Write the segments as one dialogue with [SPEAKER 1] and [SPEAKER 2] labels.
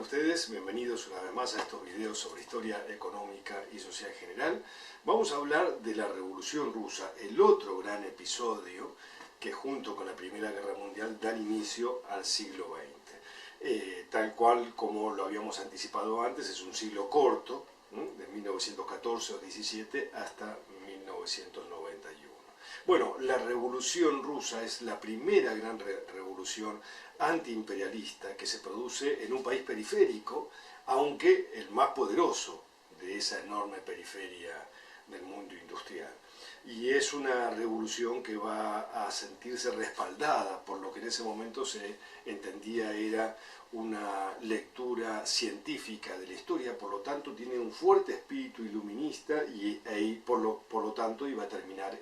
[SPEAKER 1] ustedes? Bienvenidos una vez más a estos videos sobre historia económica y social general. Vamos a hablar de la Revolución Rusa, el otro gran episodio que junto con la Primera Guerra Mundial dan inicio al siglo XX. Tal cual como lo habíamos anticipado antes, es un siglo corto, de 1914 o 17 hasta 1991. Bueno, la Revolución Rusa es la primera gran revolución antiimperialista que se produce en un país periférico, aunque el más poderoso de esa enorme periferia del mundo industrial. Y es una revolución que va a sentirse respaldada por lo que en ese momento se entendía era una lectura científica de la historia, por lo tanto tiene un fuerte espíritu iluminista y por lo tanto iba a terminar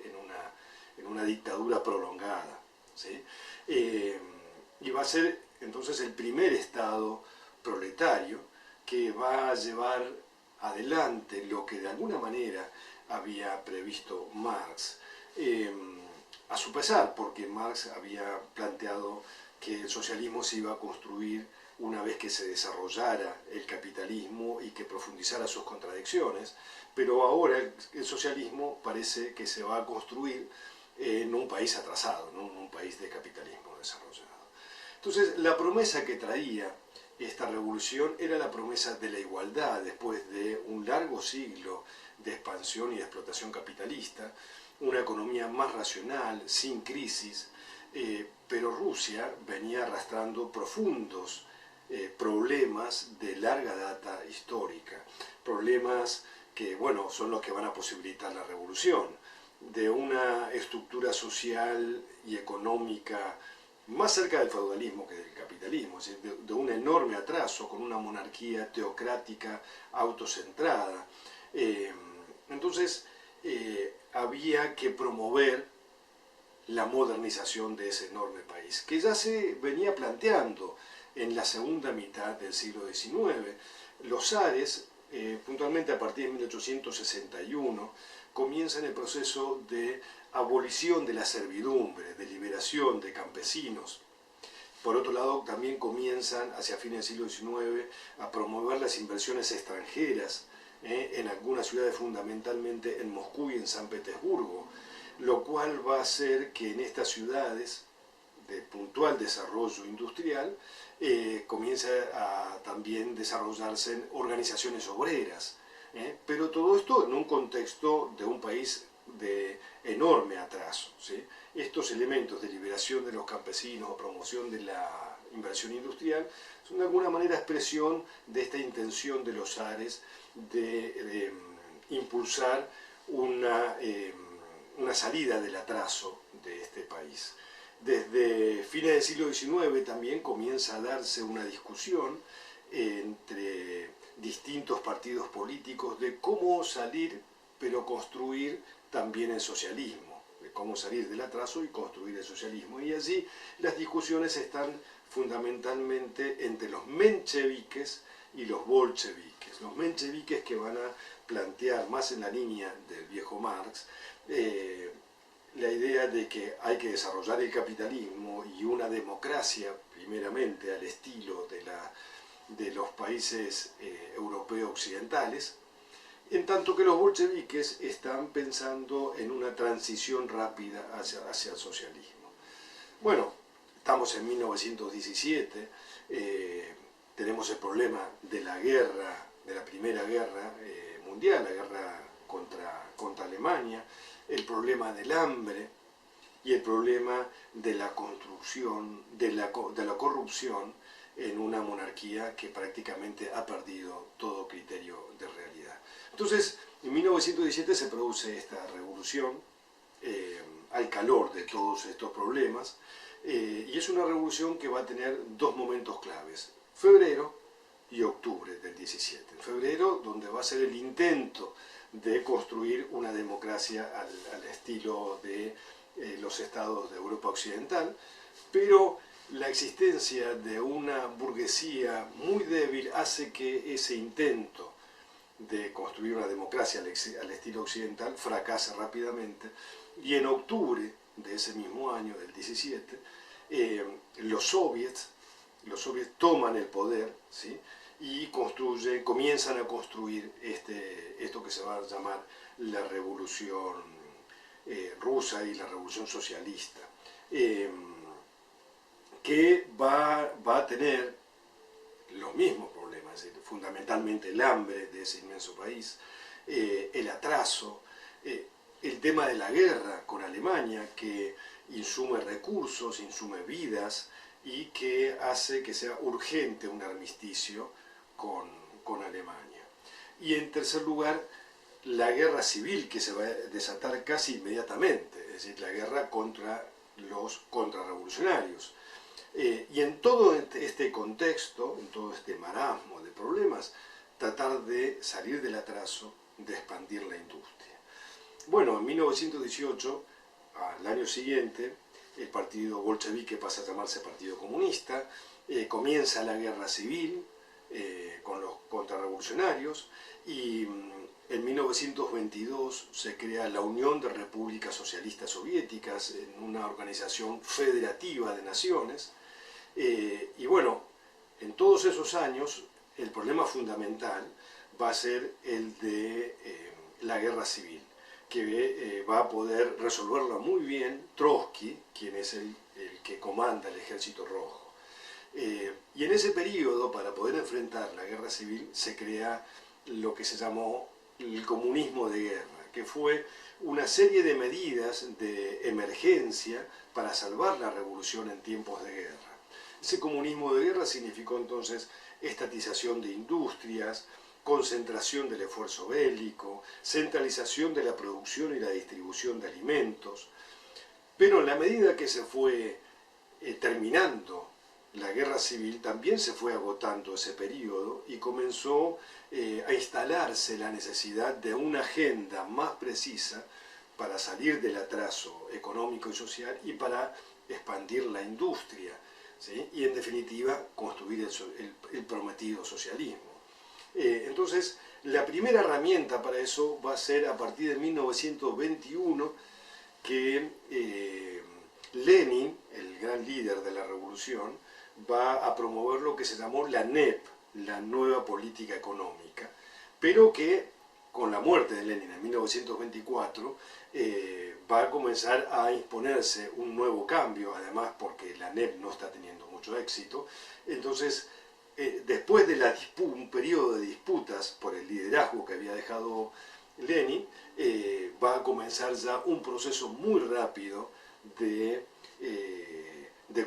[SPEAKER 1] en una dictadura prolongada, ¿sí? Y va a ser entonces el primer Estado proletario que va a llevar adelante lo que de alguna manera había previsto Marx, a su pesar, porque Marx había planteado que el socialismo se iba a construir una vez que se desarrollara el capitalismo y que profundizara sus contradicciones, pero ahora el socialismo parece que se va a construir en un país atrasado, ¿no? En un país de capitalismo desarrollado. Entonces, la promesa que traía esta revolución era la promesa de la igualdad después de un largo siglo de expansión y de explotación capitalista, una economía más racional, sin crisis, pero Rusia venía arrastrando profundos problemas de larga data histórica, problemas que, bueno, son los que van a posibilitar la revolución, de una estructura social y económica más cerca del feudalismo que del capitalismo, es decir, de un enorme atraso con una monarquía teocrática autocentrada. Entonces había que promover la modernización de ese enorme país, que ya se venía planteando en la segunda mitad del siglo XIX. Los zares, puntualmente a partir de 1861, comienzan el proceso de abolición de la servidumbre, de liberación de campesinos. Por otro lado, también comienzan, hacia fines del siglo XIX, a promover las inversiones extranjeras en algunas ciudades, fundamentalmente en Moscú y en San Petersburgo, lo cual va a hacer que en estas ciudades de puntual desarrollo industrial comience a también desarrollarse organizaciones obreras. Pero todo esto en un contexto de un país de enorme atraso, ¿sí? Estos elementos de liberación de los campesinos o promoción de la inversión industrial son de alguna manera expresión de esta intención de los zares de impulsar una salida del atraso de este país. Desde fines del siglo XIX también comienza a darse una discusión entre distintos partidos políticos de cómo salir, pero construir también el socialismo, de cómo salir del atraso y construir el socialismo. Y allí las discusiones están fundamentalmente entre los mencheviques y los bolcheviques. Los mencheviques que van a plantear, más en la línea del viejo Marx, la idea de que hay que desarrollar el capitalismo y una democracia, primeramente al estilo de los países europeos occidentales, en tanto que los bolcheviques están pensando en una transición rápida hacia el socialismo. Bueno, estamos en 1917, tenemos el problema de la guerra, de la Primera Guerra Mundial, la guerra contra Alemania, el problema del hambre y el problema de la construcción, de la corrupción en una monarquía que prácticamente ha perdido todo criterio de realidad. Entonces, en 1917 se produce esta revolución al calor de todos estos problemas, y es una revolución que va a tener dos momentos claves, febrero y octubre del 17. En febrero, donde va a ser el intento de construir una democracia al estilo de los estados de Europa Occidental, pero la existencia de una burguesía muy débil hace que ese intento de construir una democracia al estilo occidental fracase rápidamente, y en octubre de ese mismo año, del 17, los soviets toman el poder, ¿sí? y comienzan a construir esto que se va a llamar la revolución rusa y la revolución socialista, que va a tener los mismos problemas, fundamentalmente el hambre de ese inmenso país, el atraso, el tema de la guerra con Alemania, que insume recursos, insume vidas y que hace que sea urgente un armisticio con Alemania. Y en tercer lugar, la guerra civil que se va a desatar casi inmediatamente, es decir, la guerra contra los contrarrevolucionarios. Y en todo este contexto, en todo este marasmo de problemas, tratar de salir del atraso, de expandir la industria. Bueno, en 1918, al año siguiente, el partido bolchevique pasa a llamarse Partido Comunista, comienza la guerra civil con los contrarrevolucionarios y en 1922 se crea la Unión de Repúblicas Socialistas Soviéticas, en una organización federativa de naciones. Y bueno, en todos esos años el problema fundamental va a ser el de la guerra civil, que va a poder resolverla muy bien Trotsky, quien es el que comanda el Ejército Rojo. Y en ese periodo, para poder enfrentar la guerra civil, se crea lo que se llamó el comunismo de guerra, que fue una serie de medidas de emergencia para salvar la revolución en tiempos de guerra. Ese comunismo de guerra significó entonces estatización de industrias, concentración del esfuerzo bélico, centralización de la producción y la distribución de alimentos. Pero en la medida que se fue terminando la guerra civil, también se fue agotando ese periodo y comenzó a instalarse la necesidad de una agenda más precisa para salir del atraso económico y social y para expandir la industria, ¿sí? Y en definitiva construir el prometido socialismo. Entonces, la primera herramienta para eso va a ser a partir de 1921 que Lenin, el gran líder de la revolución, va a promover lo que se llamó la NEP, la nueva política económica, pero que con la muerte de Lenin en 1924 va a comenzar a imponerse un nuevo cambio, además porque la NEP no está teniendo mucho éxito. Entonces, después de un periodo de disputas por el liderazgo que había dejado Lenin, va a comenzar ya un proceso muy rápido de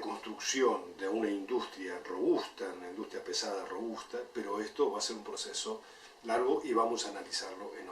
[SPEAKER 1] construcción de una industria robusta, una industria pesada robusta, pero esto va a ser un proceso largo y vamos a analizarlo en